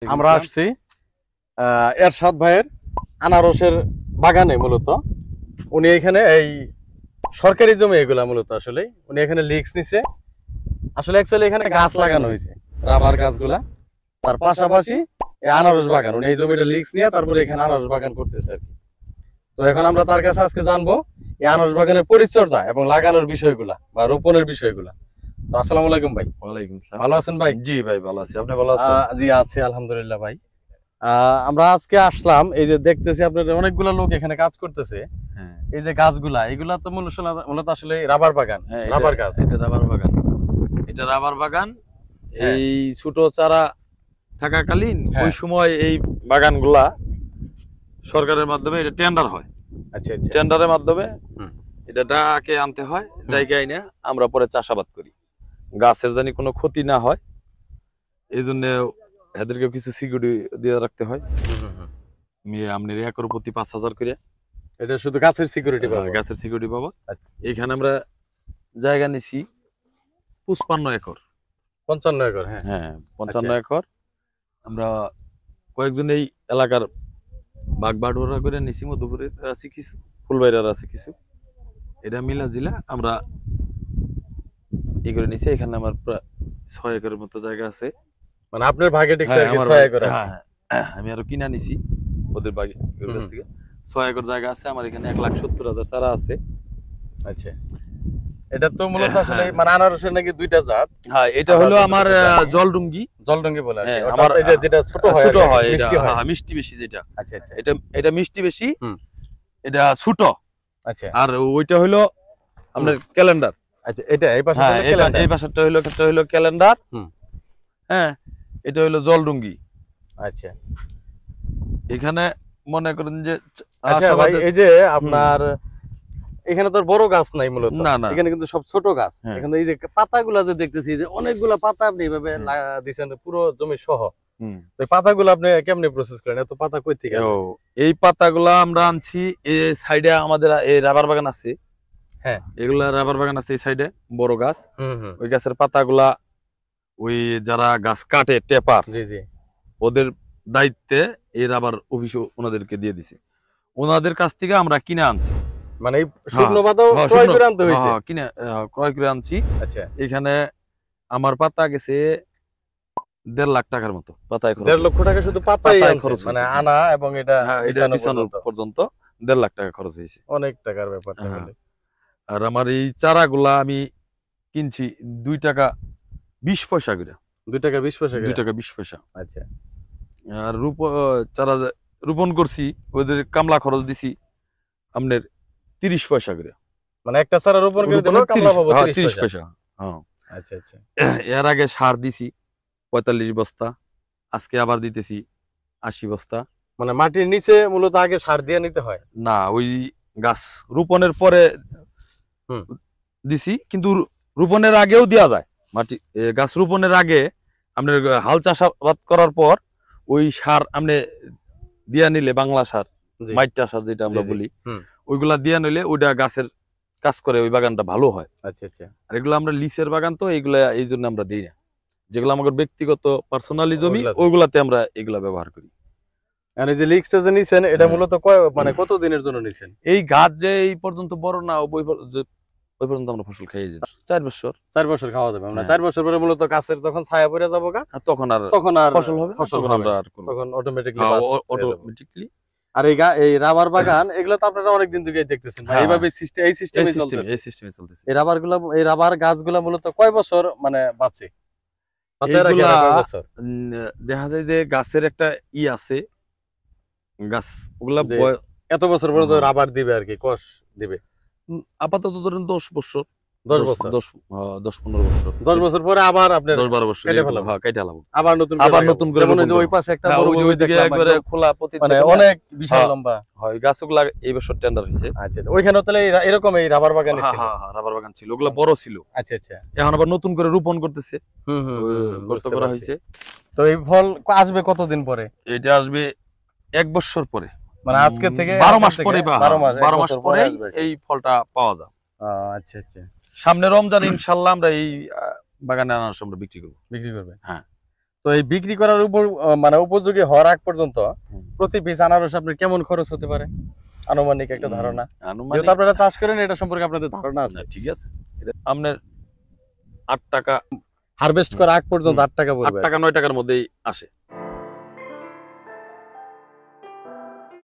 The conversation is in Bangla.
আমরা আসছি এরশাদ ভাইয়ের আনারসের বাগানে। মূলত উনি এখানে এই সরকারি জমি এগুলা মূলত আসলে উনি এখানে লিক্স নিছে। আসলে অ্যাকচুয়ালি এখানে গাছ লাগানো হয়েছে, রাবার গাছগুলা, তার পাশাপাশি এই আনারস বাগান। উনি এই জমিটা লিক্স নিয়ে তারপরে এখানে আনারস বাগান করতেছে আর কি। তো এখন আমরা তার কাছে আজকে জানবো এই আনারস বাগানের পরিচর্যা এবং লাগানোর বিষয়গুলা বা রোপণের বিষয়গুলা। তো আসসালামু আলাইকুম ভাই। ওয়ালাইকুম আসসালাম। ভালো আছেন ভাই? জি ভাই ভালো আছি, আপনি ভালো আছেন? জি আছি আলহামদুলিল্লাহ ভাই। আমরা আজকে আসলাম, এই যে দেখতেছি আপনাদের অনেকগুলো লোক এখানে কাজ করতেছে। হ্যাঁ, এই যে গাছগুলা, এগুলা তো মূলত আসলে রাবার বাগান, হ্যাঁ, রাবার গাছ। এটা রাবার বাগান, এটা রাবার বাগান। এই ছোট চারা থাকাকালীন ওই সময় এই বাগানগুলা সরকারের মাধ্যমে এটা টেন্ডার হয়। আচ্ছা আচ্ছা। টেন্ডারের মাধ্যমে এটা ডাকে আনতে হয়, ডাকে আইনে আমরা পরে চাষাবাদ করি, গাছের জানি কোনো ক্ষতি না হয় এই জন্য এদেরকে কিছু সিকিউরিটি দিয়ে রাখতে হয়। আপনার একর প্রতি 5,000 করে এটা শুধু গাছের সিকিউরিটি পাবো? গাছের সিকিউরিটি পাবো। এখানে আমরা জায়গা নিছি 55 একর। 55 একর? হ্যাঁ হ্যাঁ 55 একর। আমরা কয়েকজন এই এলাকার বাগ বাটোয়ারা করে নিছি, মধুপুরের আছে কিছু, ফুলবাইরার আছে কিছু, এটা মিলা জিলা আমরা এই করে নিছি। এখানে আমার প্রায় 6 একরের মতো জায়গা আছে। মানে আপনার ভাগে ঠিক আছে 6 একর? হ্যাঁ, আমি আরো কিনা নিছি ওদের ভাগে কাছ থেকে। 6 একর জায়গা আছে আমার এখানে, 1,70,000 চারা আছে। আচ্ছা, এটা তো মূলত আসলে মানে আনারসের নাকি দুইটা জাত। হ্যাঁ, এটা হলো আমার জলডুঙ্গি। জলডুঙ্গি বলে হ্যাঁ, আমার এটা যেটা ছোট হয়, ছোট হয়, মিষ্টি হয়। হ্যাঁ, মিষ্টি বেশি যেটা। আচ্ছা আচ্ছা। এটা মিষ্টি বেশি, এটা ছোট। আচ্ছা, আর ওইটা হলো আপনার ক্যালেন্ডার। আচ্ছা, এটা এই পাশে হলো ক্যালেন্ডার, এই পাশেরটা হলো ক্যালেন্ডার। হ্যাঁ, এটা হলো জলডুঙ্গি। আচ্ছা, এখানে মনে করেন যে আচ্ছা ভাই, এই যে আপনার এখানে তো বড় গাছ নাই মূলত, এখানে কিন্তু সব ছোট গাছ। এখানে এই যে পাতাগুলা যে দেখতেছি, যে অনেকগুলা পাতা আপনি এইভাবে দিয়েছেন পুরো জমি সহ। তো পাতাগুলো আপনি কেমনে প্রসেস করেন? এত পাতা কই থেকে? এই পাতাগুলা আমরা আনছি এই সাইডে, আমাদের এই রাবার বাগান আছে। হ্যাঁ, এগুলা রাবার বাগান আছে এই সাইডে, বড় গাছ। ওই গাছের পাতাগুলা ওই যারা গাছ কাটে, টেপার, জি জি, ওদের দায়িত্বে এই রাবার অফিস ওনাদেরকে দিয়ে দিছে। ওনাদের কাছ থেকে আমরা কিনে আনছি, মানে শুকনো পাতা ক্রয় করে আনতে হইছে? কিনে ক্রয় করে আনছি। আচ্ছা, এখানে আমার পাতা গেছে 1.5 লাখ টাকার মতো। পাতায় 1.5 লক্ষ টাকা শুধু পাতাই খরচ, মানে আনা এবং এটা বিছানো পর্যন্ত 1.5 লাখ টাকা খরচ হয়েছে। অনেক টাকার ব্যাপার। আর আমার এই চারাগুলা আমি কিনছি 2 টাকা 20 পয়সা করে। 2 টাকা 20 পয়সা? 2 টাকা 20 পয়সা। আচ্ছা। আর চারা রোপণ করছি, ওদের কামলা খরচ দিছি আপনার 30 পয়সা করে। মানে একটা চারা রোপণ করে দিলে কামলা পাবো 30 পয়সা। হ্যাঁ, আচ্ছা আচ্ছা। এর আগে সার দিছি 45 বস্তা, আজকে আবার দিতেছি 80 বস্তা। মানে মাটির নিচে মূলত আগে সার দিয়ে নিতে হয়? না, ওই গাছ রোপণের পরে দিছি, কিন্তু রোপণের আগেও দেওয়া যায়। মাটি গাছ রোপণের আগে আপনার হাল চাষাবাদ করার পর ওই সার আপনি দিয়া নিলে, বাংলা সার, মাইটা সার যেটা আমরা বলি, ওইগুলা দিয়া নিলে ওইটা গাছের কাজ করে, ওই বাগানটা ভালো হয়। আচ্ছা আচ্ছা। আর এগুলো আমরা লিসের বাগান, তো এইগুলা এই জন্য আমরা দিই না। যেগুলো আমাদের ব্যক্তিগত পার্সোনালি জমি, ওইগুলাতে আমরা এগুলা ব্যবহার করি। আর এই যে লিক্সটা যে নিছেন, এটা মূলত মানে কত দিনের জন্য নিছেন? এই গাছ যে এই পর্যন্ত বড় না, ওই পর্যন্ত আমরা ফসল খাইয়ে যাই। 4 বছর। 4 বছর খাওয়া যাবে? আমরা 4 বছর পরে মূলত গাছের যখন ছায়া পড়ে যাবো তখন আর ফসল হবে, আমরা আর তখন অটোমেটিকলি। আর এই রাবার বাগান এগুলো তো আপনারা অনেকদিন থেকে দেখতেছেন, এইভাবে এই সিস্টেমে চলতেছে। এই রাবার গাছগুলা মূলত কয় বছর মানে বাঁচে? দেখা যায় যে গাছের একটা আছে, গাছ ওগুলা এত বছর পর্যন্ত রাবার দিবে আর কি, কষ দিবে। আপাতত ধরেন 10 বছর, 10 বছর, 10-15 বছর। 10 বছর পরে আবার আপনি 10-12 বছর কেটে ফেলাবো, আবার নতুন করে। যেমন ওই পাশে একটা বড় ওইদিকে একবারে খোলা, মানে অনেক বিশাল লম্বা হয় গাছগুলা। এই বছর টেন্ডার হইছে। আচ্ছা, ওইখানেও তাহলে এরকম এই রাবার বাগান ছিল? হ্যাঁ, রাবার বাগান ছিল, ওগুলা বড় ছিল। আচ্ছা আচ্ছা। এখন আবার নতুন করে রোপণ করতেছে, গর্ত করা হইছে। তো এই ফল আসবে কতদিন পরে? এটা আসবে 1 বছর পরে, মানে আজকে থেকে 12 মাস পরে। 12 মাস পরে এই ফলটা পাওয়া যায়। আচ্ছা আচ্ছা। সামনে রমজান ইনশাআল্লাহ আমরা এই বাগানে আনারস আমরা বিক্রি করবে। হ্যাঁ। তো এই বিক্রি করার উপর মানে উপযোগী হওয়ার আগ পর্যন্ত হুম। প্রতি পিস আনারস আপনার কেমন খরচ হতে পারে আনুমানিক একটা ধারণা? আনুমানিক যেহেতু আপনারা চাষ করেন এটা সম্পর্কে আপনাদের ধারণা আছে। না, ঠিক আছে, এটা আপনার 8 টাকা হারভেস্ট করার আগ পর্যন্ত 8 টাকা 8 পড়বে। টাকা 9 টাকার মধ্যেই আসে।